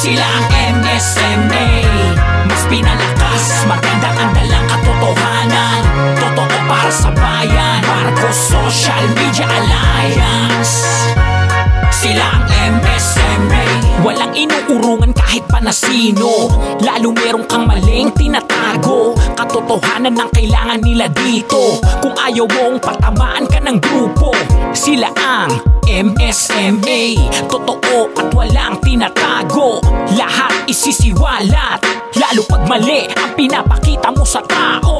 Sila ang MSMA, mas pinalakas, maganda ang dalang katotohanan. Totoo para sa bayan, Marcos Social Media Alliance. Sila ang MSMA, walang inuurungan kahit pa na sino. Lalo meron kang maling tinatago, katotohanan ang kailangan nila dito. Kung ayaw mong patamaan ka ng grupo, sila ang MSMA, totoo at walang tinatago. Lahat isisiwalat, lalo pag mali ang pinapakita mo sa tao.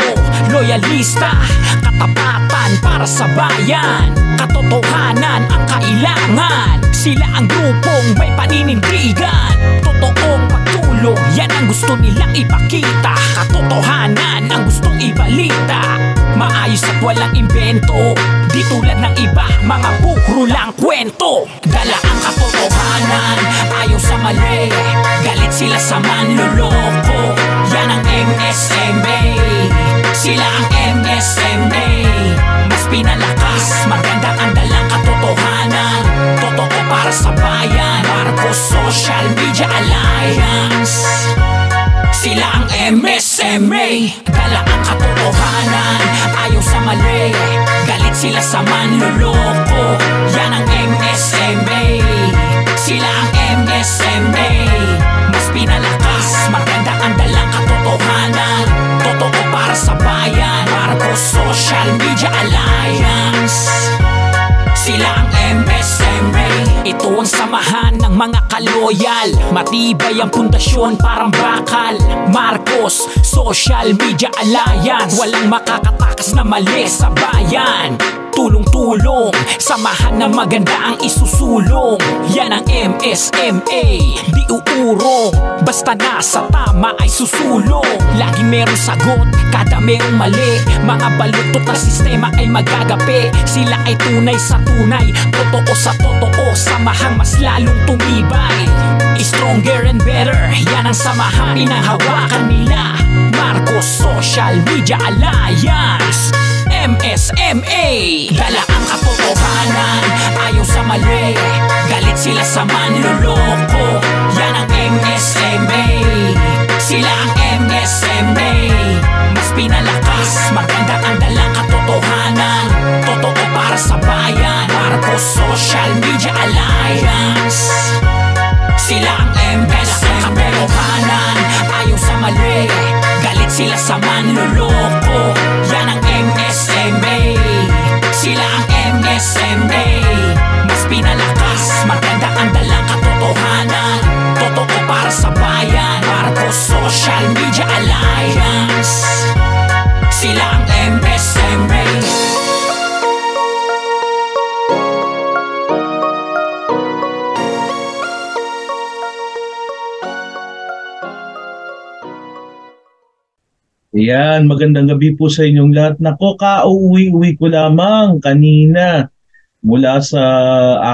Loyalista, katapatan para sa bayan, katotohanan ang kailangan. Sila ang grupong may paninindigan, totoong pagtulong, yan ang gusto nilang ipakita. Katotohanan ang gustong ibalita, maayos at walang imbento. Di tulad ng iba, mga puro lang kwento. Dala ang katotohanan, ayaw sa mali, galit sila sa manloloko. Yan ang MSMA, sila ang MSMA, mas pinalakas, maganda ang dalang katotohanan. Totoo para sa bayan, Marcos Social Media Alliance. Sila ang MSMA, dala ang katotohanan, ayaw sa mali, galit sila sa manloloko. Yan ang MSMA, sila ang MSMA, mas pinalakas, maganda ang dalang katotohanan. Totoo para sa bayan, Marcos Social Media Alliance. Sila ang MSMA, ito ang samahan ng mga kaloyal. Matibay ang pundasyon parang bakal, Marcos Social Media Alliance. Walang makakatakas na mali sa bayan. Tulong-tulong, samahan na maganda ang isusulong. Yan ang MSMA, di uurong, basta nasa tama ay susulong. Lagi merong sagot, kada merong mali, mga balutot na sistema ay magagapi. Sila ay tunay sa tunay, totoo sa totoo, samahang mas lalong tumibay. Stronger and better, yan ang samahan, pinahawakan nila. Marcos Social Media Alliance, MSMA, dala ang katotohanan, ayaw sa mali, galit sila sa manloloko. Yan ang MSMA, sila ang MSMA, mas pinalakas, maganda ang dalang katotohanan. Totoo para sa bayan, Marcos Social Media Alliance. Sila ang MSMA, katotohanan, ayaw sa mali, galit sila sa manloloko. Yan ang MSMA, sila ang MSMA, mas pinalakas, maganda ang dalang katotohanan. Totoo para sa bayan, Marcos Social Media Alliance. Sila ang MSMA. Ayan, magandang gabi po sa inyong lahat. Nako, kauwi-uwi ko lamang kanina mula sa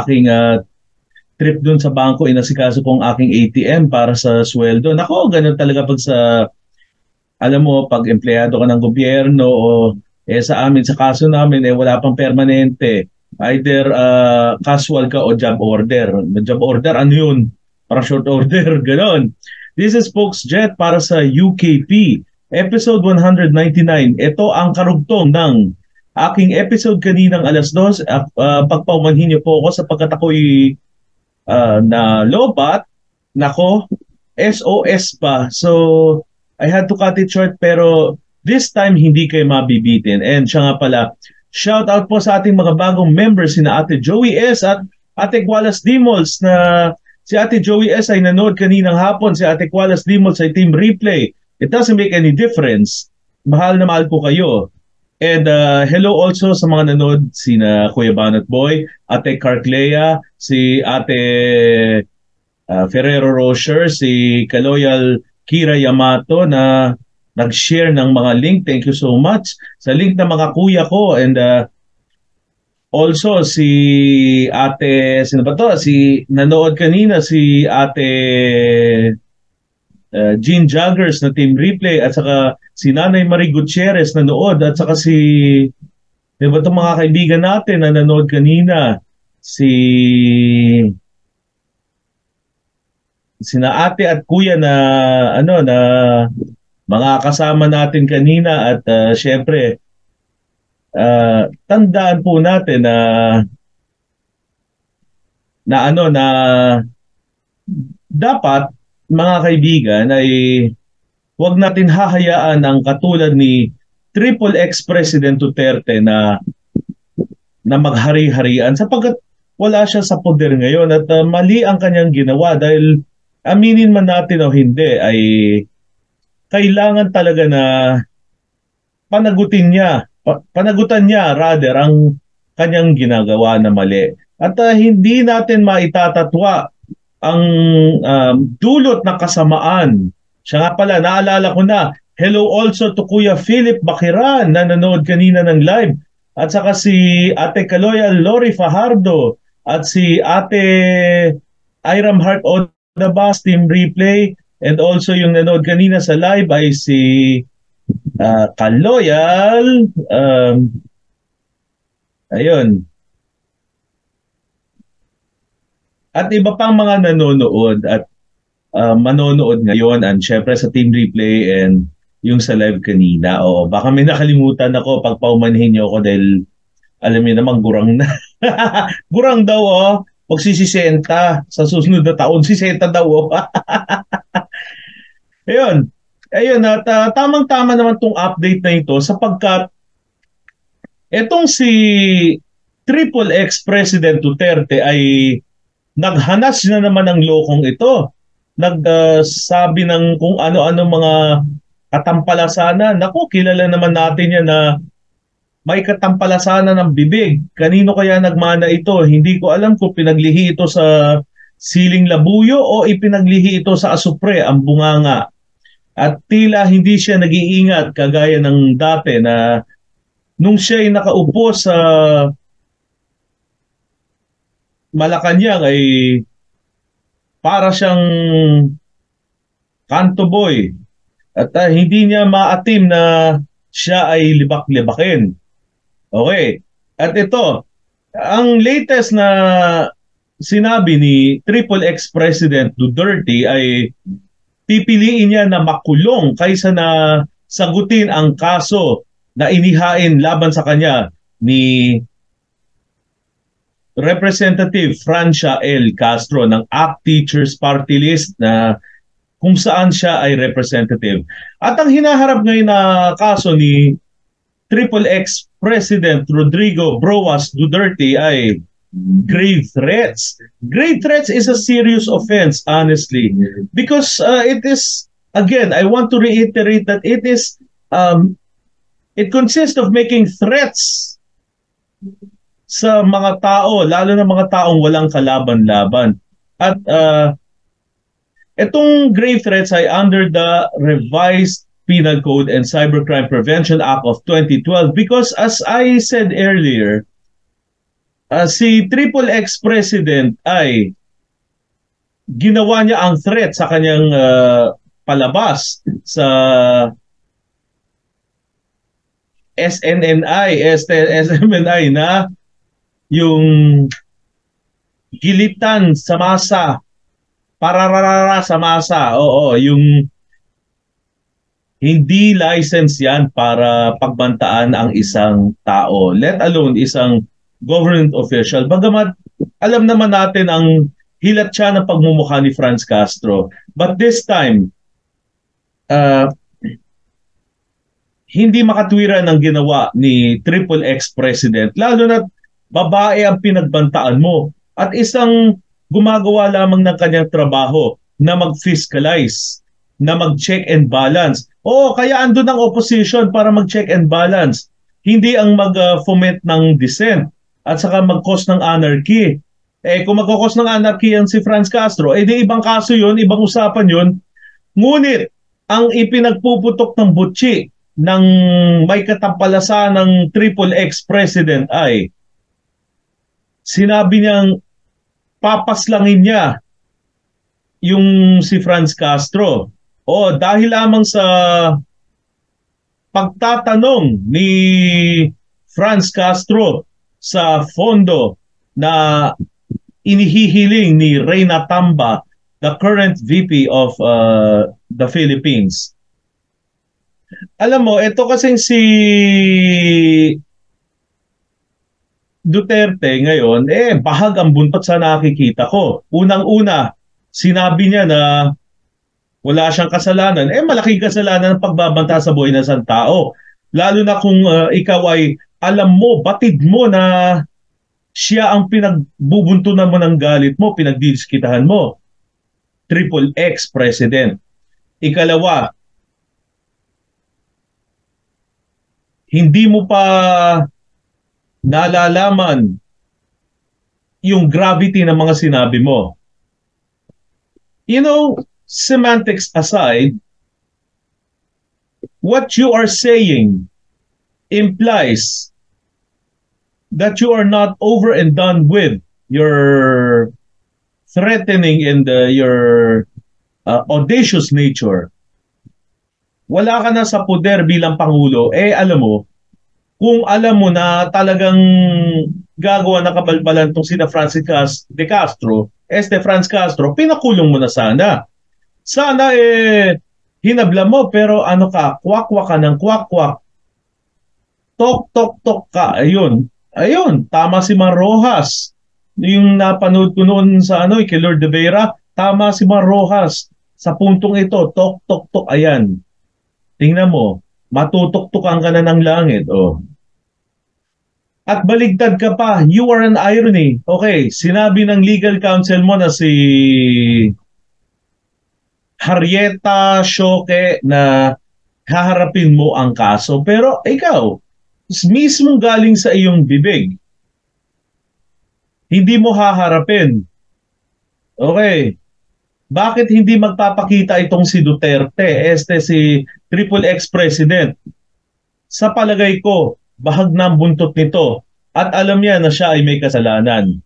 aking trip dun sa bangko. Inasikaso kong aking ATM para sa sweldo. Nako, ganun talaga pag alam mo, pag empleyado ka ng gobyerno o sa amin, sa kaso namin, wala pang permanente. Either casual ka o job order. Job order, ano yun? Para short order, ganun. This is Folks Jet para sa UKP. Episode 199. Ito ang karugtong ng aking episode kaninang alas 2. Pagpaumanhin niyo po ako sapagkat ako'y na lobat. Nako, SOS pa. So, I had to cut it short pero this time hindi kayo mabibitin. And siya nga pala, shout out po sa ating mga bagong members, sina Ate Joey S. at Ate Qualas Dimols, na si Ate Joey S. ay nanood kaninang hapon. Si Ate Qualas Dimols ay team replay. It doesn't make any difference. Mahal na mahal ko kayo. And hello also sa mga nanood, sina Kuya Banat Boy, Ate Carclea, si Ate Ferrero Rocher, si Kaloyal Kira Yamato na nag-share ng mga link. Thank you so much. Sa link ng mga kuya ko. And also si Ate, sino ba to? Si nanood kanina, si Ate Jean Joggers na team replay, at saka si Nanay Marie Gutierrez nanood, at saka si, diba itong mga kaibigan natin na nanood kanina, si sina ate at kuya na mga kasama natin kanina at syempre tandaan po natin na dapat mga kaibigan ay huwag natin hahayaan ang katulad ni Triple X President Duterte na maghari-harian sapagkat wala siya sa poder ngayon at mali ang kanyang ginawa dahil aminin man natin o hindi ay kailangan talaga na panagutan niya rather ang kanyang ginagawa na mali. At hindi natin maitatatwa ang dulot ng kasamaan. Siya nga pala, naalala ko na, hello also to Kuya Philip Bakiran na nanood kanina ng live. At saka si Ate Kaloya Lori Fajardo at si Ate Iram Heart on the Bus Team Replay. And also yung nanood kanina sa live ay si Kaloyal. Ayun. At iba pang mga nanonood at manonood ngayon and syempre sa Team Replay and yung sa live kanina. Oo, baka may nakalimutan ako pag paumanhin niyo ako dahil alam niyo naman gurang na. Gurang daw magsisisenta sa susunod na taon. Sisenta daw Ayun. Ayun at tamang-tama naman tong update na ito sapagkat etong si Triple X President Duterte ay naghanas na naman ng lokong ito. Nagsabi ng kung ano-ano mga katampalasanan. Naku, kilala naman natin yan na may katampalasanan ng bibig. Kanino kaya nagmana ito? Hindi ko alam kung pinaglihi ito sa siling labuyo o ipinaglihi ito sa asupre, ang bunganga. At tila hindi siya nag-iingat kagaya ng dati na nung siya ay nakaupo sa Malacanang ay para siyang kanto boy at hindi niya maatim na siya ay libak-libakin. Okay. At ito, ang latest na sinabi ni Triple X President Duterte ay pipiliin niya na makulong kaysa na sagutin ang kaso na inihain laban sa kanya ni Representative Francia L. Castro ng ACT Teachers Party List na kung saan siya ay representative. At ang hinaharap ngayon na kaso ni Triple X President Rodrigo Broas Duterte ay grave threats. Grave threats is a serious offense, honestly, because it is, again, I want to reiterate that it consists of making threats sa mga tao, lalo na mga taong walang kalaban-laban. At itong grave threats ay under the Revised Penal Code and Cybercrime Prevention Act of 2012 because as I said earlier, si Triple X President ay ginawa niya ang threat sa kanyang palabas sa SMNI na yung gilitan sa masa, pararara sa masa. Oo, yung hindi license yan para pagbantaan ang isang tao, let alone isang government official. Bagamat alam naman natin ang hilat siya ng pagmumukha ni Franz Castro. But this time, hindi makatwiran ang ginawa ni Triple X President, lalo na babae ang pinagbantaan mo at isang gumagawa lamang ng kanyang trabaho na mag-fiscalize, na mag-check and balance. Oo, kaya andun ang opposition para mag-check and balance. Hindi ang mag-foment ng dissent at saka mag-cause ng anarchy. Kung mag-cause ng anarchy yan si Franz Castro, di ibang kaso yun, ibang usapan yun. Ngunit, ang ipinagpuputok ng butchi ng may katampalasan ng Triple X President ay sinabi niyang papaslangin niya yung si Franz Castro. Dahil lamang sa pagtatanong ni Franz Castro sa fondo na inihihiling ni Reyna Tamba the current VP of the Philippines. Alam mo, ito kasing si Duterte ngayon, bahag ang buntot sa nakikita ko. Unang-una, sinabi niya na wala siyang kasalanan. Malaking kasalanan ng pagbabanta sa buhay ng isang tao. Lalo na kung ikaw ay alam mo, batid mo na siya ang pinagbubuntunan mo ng galit mo, pinagdiskitahan mo. Triple X President. Ikalawa, hindi mo pa nalalaman yung gravity ng mga sinabi mo. You know, semantics aside, what you are saying implies that you are not over and done with your threatening and your audacious nature. Wala ka na sa poder bilang Pangulo, alam mo, kung alam mo na talagang gagawa ng kabalbalan itong sina Francis de Castro, Franz Castro, pinakulong mo na sana. Sana hinabla mo, pero ano ka, kwak-kwak ka ng kwak-kwak. Tok-tok-tok ka. Ayun, tama si Mar Rojas. Yung napanood ko noon sa kay Lord de Vera, tama si Mar Rojas. Sa puntong ito, tok-tok-tok, ayan. Tingnan mo, matutok-tukan ka na ng langit. At baligtad ka pa, you are an irony. Okay, sinabi ng legal counsel mo na si Harrieta Shoque na haharapin mo ang kaso. Pero ikaw, mismong galing sa iyong bibig, hindi mo haharapin. Okay, bakit hindi magpapakita itong si Duterte, si Triple X President? Sa palagay ko, bahag na ang buntot nito at alam niya na siya ay may kasalanan.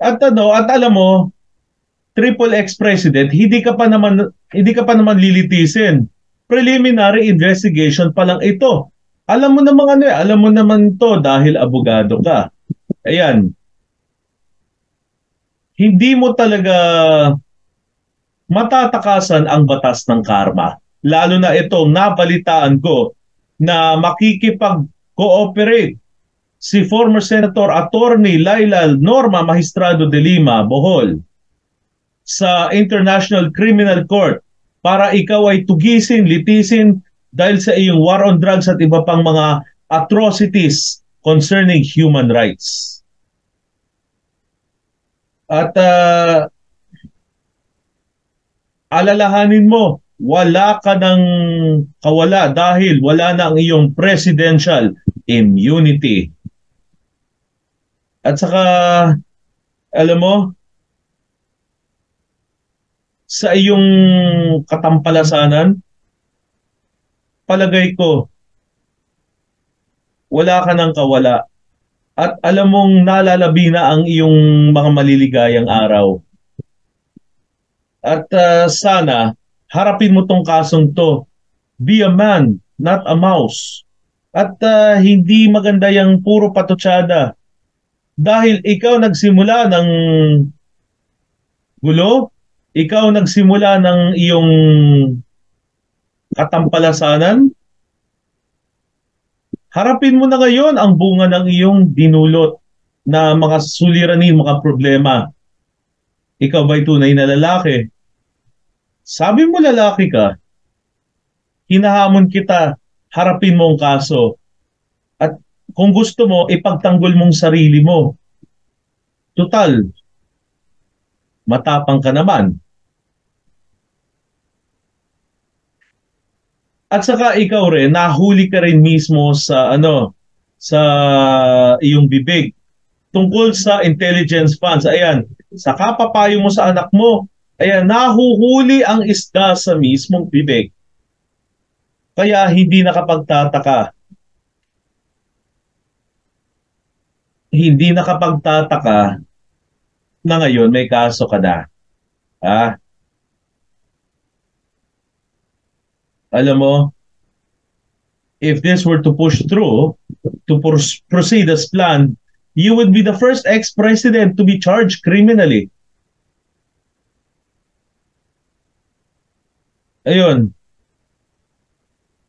At alam mo, Triple X President, hindi ka pa naman lilitisin. Preliminary investigation pa lang ito. Alam mo naman to dahil abogado ka. Ayan. Hindi mo talaga matatakasan ang batas ng karma. Lalo na itong nabalitaan ko na makikipag-cooperate si former Senator Attorney Laila Norma Magistrado de Lima, Bohol, sa International Criminal Court para ikaw ay tugisin, litisin dahil sa iyong war on drugs at iba pang mga atrocities concerning human rights. At alalahanin mo, wala ka ng kawala dahil wala na ang iyong presidential immunity. At saka, alam mo, sa iyong katampalasanan, palagay ko, wala ka ng kawala. At alam mong nalalabi na ang iyong mga maliligayang araw. At sana, harapin mo tong kasong to. Be a man, not a mouse. At hindi maganda yung puro patutsada. Dahil ikaw nagsimula ng gulo, ikaw nagsimula ng iyong katampalasanan, harapin mo na ngayon ang bunga ng iyong dinulot na mga suliranin, mga problema. Ikaw ba'y tunay na lalaki? Sabi mo lalaki ka, hinahamon kita, harapin mo ang kaso. At kung gusto mo, ipagtanggol mong sarili mo. Total, matapang ka naman. At saka ikaw rin, nahuli ka rin mismo sa sa iyong bibig tungkol sa intelligence funds. Ayan, sa kapapayo mo sa anak mo, ayan, nahuhuli ang isda sa mismong bibig. Kaya hindi nakapagtataka. Hindi nakapagtataka na ngayon may kaso ka na. Alam mo, if this were to push through, to proceed as planned, you would be the first ex-president to be charged criminally. Ayun,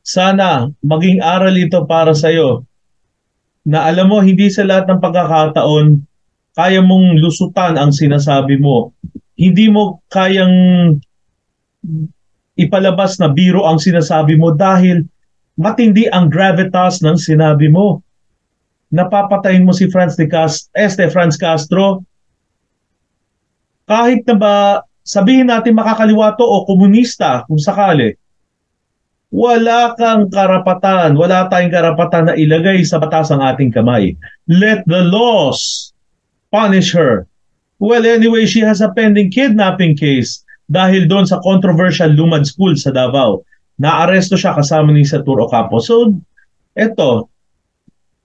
sana maging aral ito para sa'yo na alam mo, hindi sa lahat ng pagkakataon kaya mong lusutan ang sinasabi mo. Hindi mo kayang ipalabas na biro ang sinasabi mo dahil matindi ang gravitas ng sinabi mo. Napapatayin mo si Franz Castro, kahit na ba sabihin natin makakaliwa to o komunista kung sakali, wala kang karapatan, wala tayong karapatan na ilagay sa batas ang ating kamay. Let the laws punish her. Well, anyway, she has a pending kidnapping case dahil doon sa controversial Lumad School sa Davao. Naaresto siya kasama ni Satur Ocampo. So, eto,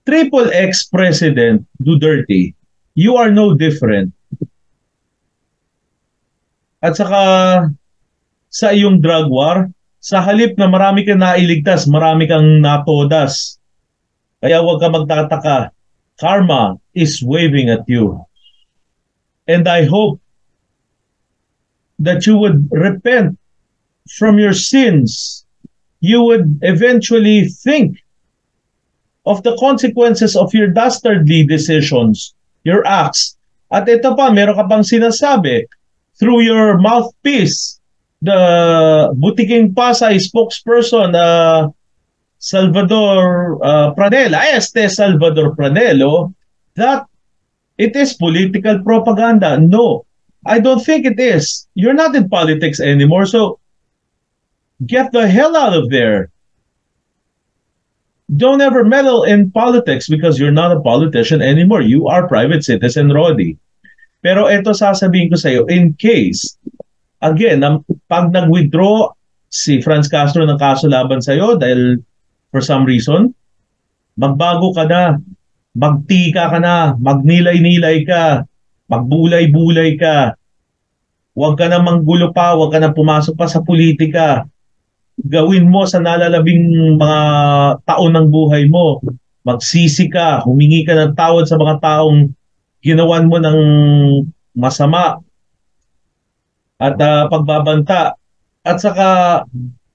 Triple X President Duterte, you are no different. At saka sa iyong drug war, sa halip na marami kang nailigtas, marami kang natodas. Kaya huwag ka magtataka. Karma is waving at you. And I hope that you would repent from your sins. You would eventually think of the consequences of your dastardly decisions, your acts. At ito pa, meron ka pang sinasabi through your mouthpiece, the Butiking Pasay spokesperson, Salvador Pranela, Salvador Pranelo, that it is political propaganda. No, I don't think it is. You're not in politics anymore, so get the hell out of there. Don't ever meddle in politics because you're not a politician anymore. You are private citizen, Rodi. Pero ito sasabihin ko sa iyo, in case, again, pag nag-withdraw si Franz Castro ng kaso laban sa iyo dahil for some reason, magbago ka na, magtika ka na, magnilay-nilay ka, magbulay-bulay ka, huwag ka na manggulo pa, huwag ka na pumasok pa sa politika. Gawin mo sa nalalabing mga taon ng buhay mo. Magsisi ka, humingi ka ng tawad sa mga taong ginawan mo ng masama at pagbabanta. At saka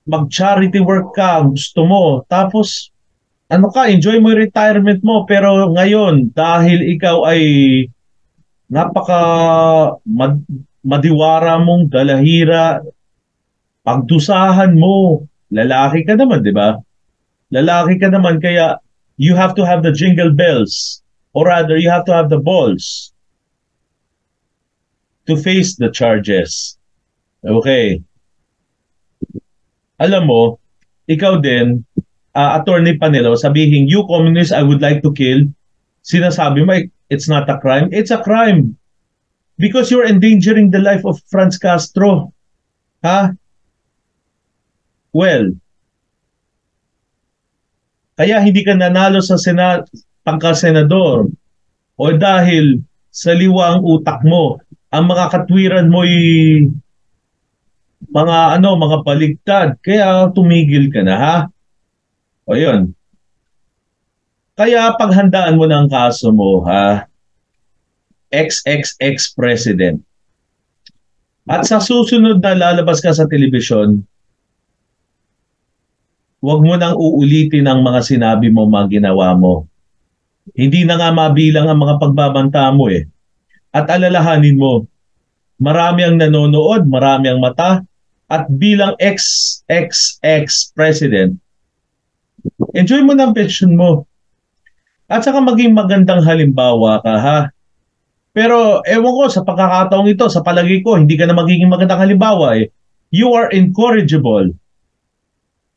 mag-charity work ka, gusto mo. Tapos, enjoy mo yung retirement mo. Pero ngayon, dahil ikaw ay napaka madiwara mong dalahira, pagdusahan mo, lalaki ka naman, di ba? Lalaki ka naman, kaya you have to have the jingle bells, or rather, you have to have the balls to face the charges. Okay. Alam mo, ikaw din, Attorney Panelo, sabihin, you communists, I would like to kill. Sinasabi mo, it's not a crime. It's a crime. Because you're endangering the life of Franz Castro. Ha? Well, kaya hindi ka nanalo sa pagka-senador o dahil sa liwa ang utak mo, ang mga katwiran mo'y mga baligtad, kaya tumigil ka na, ha? O yun. Kaya paghandaan mo ng kaso mo, ha? XXX President. At sa susunod na lalabas ka sa telebisyon, huwag mo nang uulitin ang mga sinabi mo, mga ginawa mo. Hindi na nga mabilang ang mga pagbabanta mo eh. At alalahanin mo, marami ang nanonood, marami ang mata, at bilang XXX President, enjoy mo ng pension mo. At saka maging magandang halimbawa ka, ha? Pero ewan ko, sa pagkakataong ito, sa palagi ko, hindi ka na magiging magandang halimbawa eh. You are incorrigible.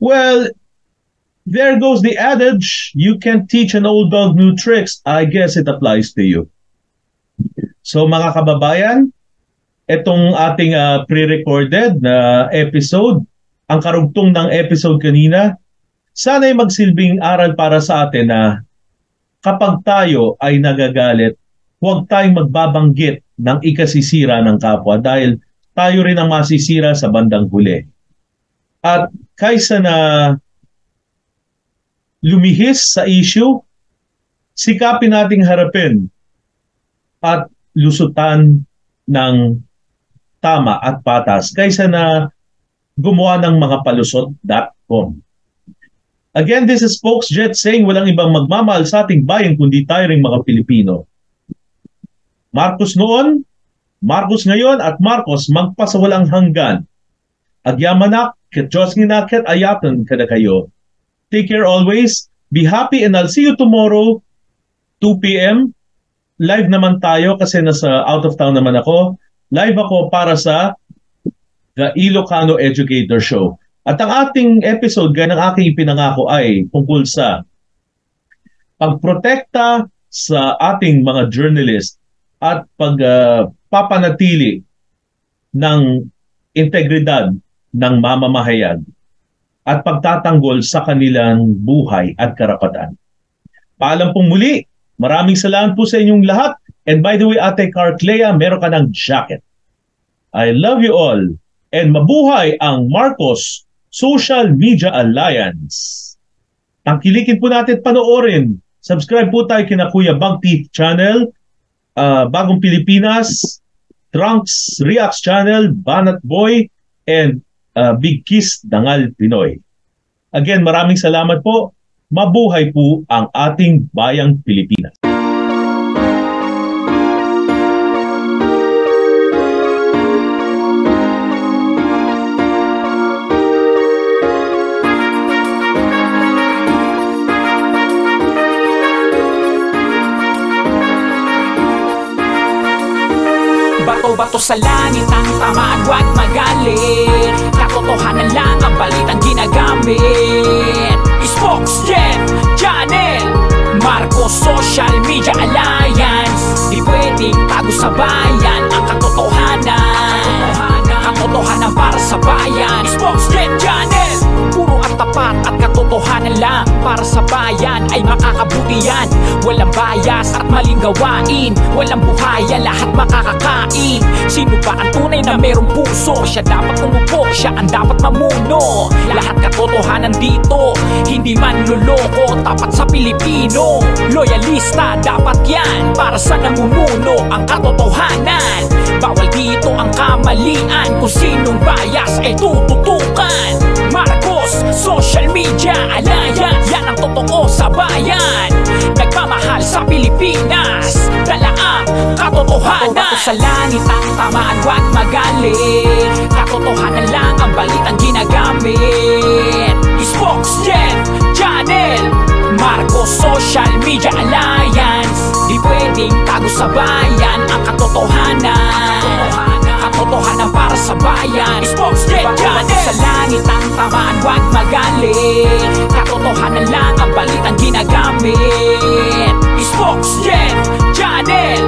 Well, there goes the adage, you can't teach an old dog new tricks. I guess it applies to you. So mga kababayan, itong ating pre-recorded na episode, ang karugtong ng episode kanina, sana'y magsilbing aral para sa atin na kapag tayo ay nagagalit, huwag tayong magbabanggit ng ikasisira ng kapwa dahil tayo rin ang masisira sa bandang huli. At kaysa na lumihis sa issue, sikapin nating harapin at lusutan ng tama at patas kaysa na gumawa ng mga palusot.com. Again, this is Spokesjet saying walang ibang magmamahal sa ating bayan kundi tayo ring mga Pilipino. Marcos noon, Marcos ngayon, at Marcos magpasawalang hanggan. Agyamanak, ket Diyos nginaket ayatan kada kayo. Take care always, be happy, and I'll see you tomorrow, 2 p.m. Live naman tayo kasi nasa out of town naman ako. Live ako para sa The Ilocano Educator Show. At ang ating episode, gaya ng aking ipinangako, ay tungkol sa pagprotekta sa ating mga journalist at pagpapanatili ng integridad ng mamamahayag at pagtatanggol sa kanilang buhay at karapatan. Paalam pong muli, maraming salamat po sa inyong lahat. And by the way, Ate Carclea, meron ka ng jacket. I love you all. And mabuhay ang Marcos Social Media Alliance. Tangkilikin po natin, panoorin. Subscribe po tayo kina Kuya Bang Teeth Channel, Bagong Pilipinas, Trunks Reacts Channel, Banat Boy, and Big Kiss Dangal Pinoy. Again, maraming salamat po. Mabuhay po ang ating bayang Pilipinas. Bato sa langit ang tamaan, huwag magalit. Katotohanan lang ang balitang ginagamit. Spokesjet Channel, Marcos Social Media Alliance. Di pwedeng tago sa bayan ang katotohanan. Katotohanan para sa bayan. Spokesjet Channel, puro at tapat at katotohanan lang para sa bayan ay makakabuti yan. Walang bias at maling gawain, walang buhaya, lahat makakakain. Sino ba ang tunay na merong puso? Siya dapat umupo, siya ang dapat mamuno. Lahat katotohanan dito, hindi man luloko, tapat sa Pilipino. Loyalista dapat yan para sa namumuno ang katotohanan. Bawal dito ang kamalian, kung sinong bias ay tututukan. Marcos Social Media Alliance, yan ang totoo sa bayan. Nagmamahal sa Pilipinas, dala ang katotohanan. Bato sa langit ang tamaan, huwag magalit. Katotohanan lang ang balitang ginagamit. Spokesjet Channel, Marcos Social Media Alliance. Di pwedeng tago sa bayan ang katotohanan. Katotohanan para sa bayan. Spokesjet Channel, sa langit ang tamaan, huwag magalit. Katotohanan lang ang balitang ginagamit. Spokesjet Channel,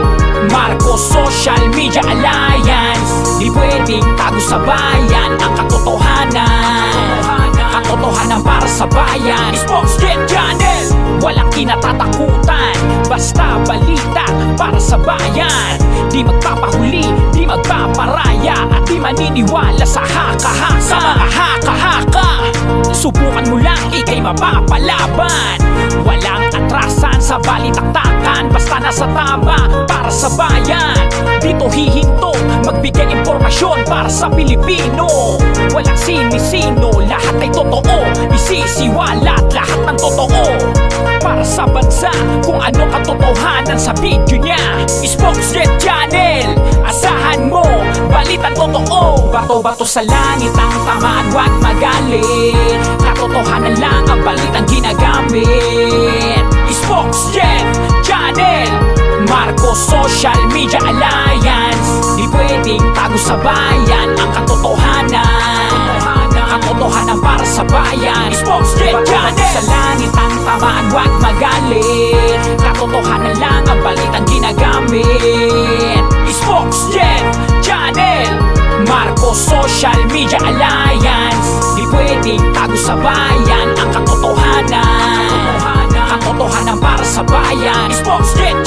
Marcos Social Media Alliance. Di pwedeng tago sa bayan ang katotohanan. Katotohanan para sa bayan. Spokesjet Channel, walang kinatatakutan, basta balita para sa bayan. Di magpapahuli, di magpaparaya, at di maniniwala sa haka-haka. Sa mga haka-haka, subukan mo lang, ikay mapapalaban. Walang atrasan sa balitaktakan, basta nasa tama para sa bayan. Dito hihinto, magbigay impormasyon para sa Pilipino. Walang sinisino, lahat ay totoo. Isisiwalat lahat ng totoo para sa bansa, kung ano katotohanan sa video niya. Spokesjet Channel, asahan mo balitang totoo. Bato-bato sa langit ang tamaan, huwag magalit. Katotohanan lang ang balitang ginagamit. Spokesjet Channel, Marcos Social Media Alliance. Di pwedeng tago sa bayan ang katotohanan. Katotohanan para sa bayan. Spokesjet Channel, sa langit ang tamaan, huwag magalit. Katotohanan lang ang balitang ginagamit. Spokesjet Channel, Marcos Social Media Alliance. Di pwedeng tago sa bayan ang katotohanan. Katotohanan para sa bayan. Spokesjet